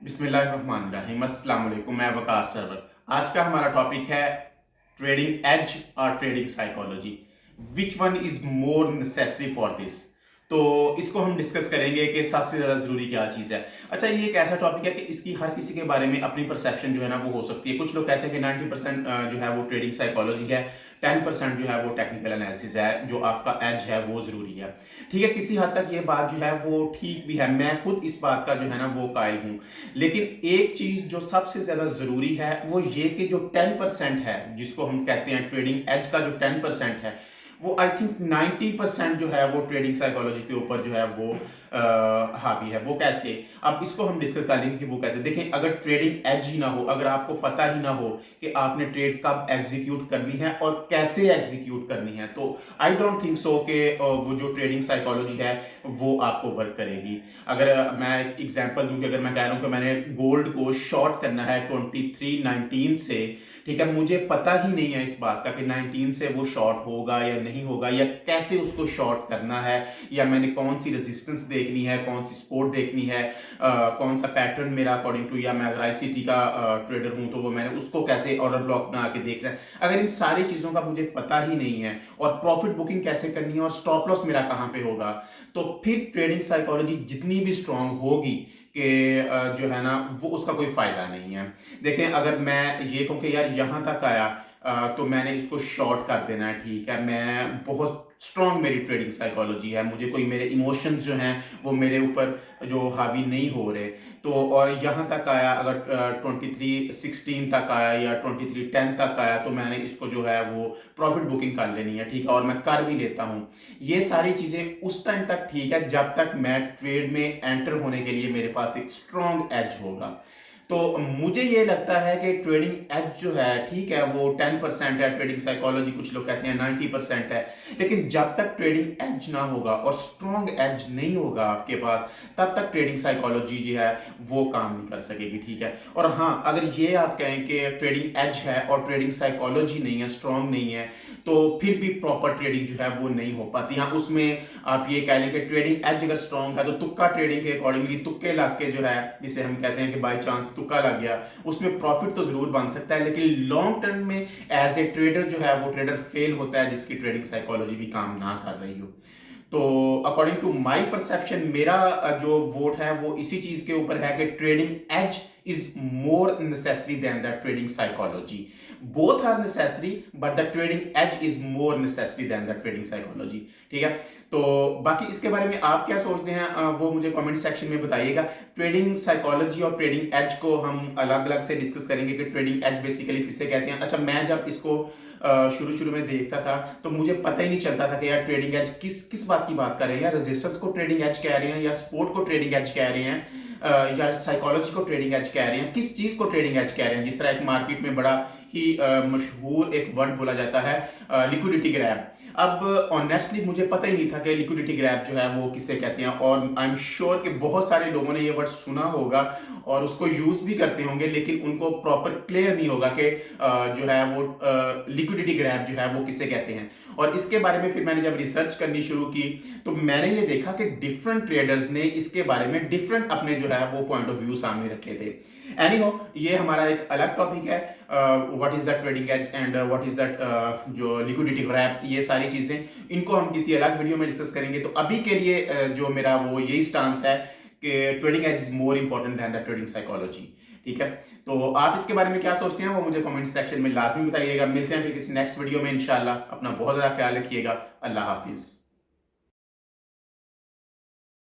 बिस्मिल्लाहिर्रहमानिर्रहीम, अस्सलाम वालेकुम। मैं वकार सरवर। आज का हमारा टॉपिक है ट्रेडिंग एज और trading psychology. Which one is more necessary for this. तो इसको हम डिस्कस करेंगे कि सबसे ज्यादा जरूरी क्या चीज है। अच्छा, ये एक ऐसा टॉपिक है कि इसकी हर किसी के बारे में अपनी परसेप्शन जो है ना वो हो सकती है। कुछ लोग कहते हैं कि 90% जो है वो ट्रेडिंग साइकोलॉजी है, 10% जो है वो टेक्निकल एनालिसिस है, जो आपका एज है वो जरूरी है। ठीक है, किसी हद तक ये बात जो है वो ठीक भी है, मैं खुद इस बात का जो है ना वो कायल हूं। लेकिन एक चीज जो सबसे ज्यादा जरूरी है वो ये कि जो 10% है, जिसको हम कहते हैं ट्रेडिंग एज का जो 10% है, वो आई थिंक 90% जो है वो ट्रेडिंग साइकोलॉजी के ऊपर जो है वो हावी है। वो कैसे, अब इसको हम डिस्कस कर लेंगे कि वो कैसे। देखें, अगर ट्रेडिंग एज ही ना हो, अगर आपको पता ही ना हो कि आपने ट्रेड कब एग्जीक्यूट करनी है और कैसे एग्जीक्यूट करनी है, तो आई डोंट थिंक सो कि वो जो ट्रेडिंग साइकोलॉजी है वो आपको वर्क करेगी। अगर मैं एक एग्जांपल दूं कि अगर मैं कह रहा हूं कि मैंने गोल्ड को शॉर्ट करना है 2319 से, ठीक है, मुझे पता ही नहीं है इस बात का कि 19 से वो शॉर्ट होगा या नहीं होगा, या कैसे उसको शॉर्ट करना है, या मैंने कौन सी रेजिस्टेंस देखनी है, कौन सी सपोर्ट देखनी है, कौन सा पैटर्न मेरा अकॉर्डिंग टू, या मैं अगर आईसीटी का ट्रेडर हूं तो वो मैंने उसको कैसे ऑर्डर ब्लॉक बना के देखना है। अगर इन सारी चीजों का मुझे पता ही नहीं है और प्रॉफिट बुकिंग कैसे करनी है और स्टॉप लॉस मेरा कहां पे होगा, तो फिर ट्रेडिंग साइकोलॉजी जितनी भी स्ट्रांग होगी कि जो है ना वो उसका कोई फायदा नहीं है। देखें, अगर मैं ये कहूँ कि यार यहाँ तक आया तो मैंने इसको शॉर्ट कर देना है, ठीक है, मैं बहुत स्ट्रांग मेरी ट्रेडिंग साइकोलॉजी है, मुझे कोई मेरे इमोशंस जो हैं वो मेरे ऊपर जो हावी नहीं हो रहे, तो और यहाँ तक आया, अगर 2316 तक आया या 2310 तक आया, तो मैंने इसको जो है वो प्रॉफिट बुकिंग कर लेनी है, ठीक है, और मैं कर भी लेता हूँ। ये सारी चीजें उस टाइम तक ठीक है जब तक मैं ट्रेड में एंटर होने के लिए मेरे पास एक स्ट्रांग एज होगा। तो मुझे ये लगता है कि ट्रेडिंग एज जो है, ठीक है, वो 10% है, ट्रेडिंग साइकोलॉजी कुछ लोग कहते हैं 90% है, लेकिन जब तक ट्रेडिंग एज ना होगा और स्ट्रांग एज नहीं होगा आपके पास, तब तक ट्रेडिंग साइकोलॉजी जो है वो काम नहीं कर सकेगी, ठीक है। और हाँ, अगर ये आप कहें कि ट्रेडिंग एज है और ट्रेडिंग साइकोलॉजी नहीं है, स्ट्रांग नहीं है, तो फिर भी प्रॉपर ट्रेडिंग जो है वो नहीं हो पाती। हाँ, उसमें आप ये कह लें कि ट्रेडिंग एज अगर स्ट्रांग है तो तुक्का ट्रेडिंग के अकॉर्डिंगली तुक्के लग के जो है, जिसे हम कहते हैं कि बाय चांस तुक्का लग गया, उसमें प्रॉफिट तो जरूर बन सकता है, लेकिन लॉन्ग टर्म में एज ए ट्रेडर जो है वो ट्रेडर फेल होता है जिसकी ट्रेडिंग साइकोलॉजी भी काम ना कर रही हो। तो अकॉर्डिंग टू माय परसेप्शन, मेरा जो वोट है वो इसी चीज के ऊपर है कि trading edge is more necessary than the trading psychology. Both are necessary but the trading edge is more necessary than the trading psychology, ठीक है। तो बाकी इसके बारे में आप क्या सोचते हैं वो मुझे कमेंट सेक्शन में बताइएगा। ट्रेडिंग साइकोलॉजी और ट्रेडिंग एज को हम अलग अलग से डिस्कस करेंगे कि ट्रेडिंग एज बेसिकली किसे कहते हैं। अच्छा, मैं जब इसको शुरू शुरू में देखता था तो मुझे पता ही नहीं चलता था कि यार ट्रेडिंग एज किस किस बात की बात कर रहे हैं, या रेजिस्टेंस को ट्रेडिंग एज कह रहे हैं, या सपोर्ट को ट्रेडिंग एज कह रहे हैं, या साइकोलॉजी को ट्रेडिंग एज कह रहे हैं, किस चीज को ट्रेडिंग एज कह रहे हैं। जिस तरह एक मार्केट में बड़ा ही मशहूर एक वर्ड बोला जाता है, लिक्विडिटी ग्रैब। अब ऑनेस्टली मुझे पता ही नहीं था कि लिक्विडिटी ग्रैब जो है वो किसे कहते हैं, और आई एम श्योर कि बहुत सारे लोगों ने ये वर्ड सुना होगा और उसको यूज भी करते होंगे, लेकिन उनको प्रॉपर क्लियर नहीं होगा कि जो है वो लिक्विडिटी ग्रैब जो है वो किसे कहते हैं। और इसके बारे में फिर मैंने जब रिसर्च करनी शुरू की तो मैंने ये देखा कि डिफरेंट ट्रेडर्स ने इसके बारे में डिफरेंट अपने जो है वो पॉइंट ऑफ व्यू सामने रखे थे। एनीहो, ये हमारा एक अलग टॉपिक है, what is the trading edge and what is that जो लिक्विडिटी ग्रैब, ये सारी चीजें इनको हम किसी अलग वीडियो में डिस्कस करेंगे। तो अभी के लिए जो मेरा वो यही स्टांस है कि trading edge is more important than the trading psychology, ठीक है। तो आप इसके बारे में क्या सोचते हैं वो मुझे कमेंट सेक्शन में लाजमी बताइएगा। मिलते हैं फिर किसी नेक्स्ट वीडियो में इंशाल्लाह। अपना बहुत ज्यादा ख्याल रखिएगा। अल्लाह हाफिज।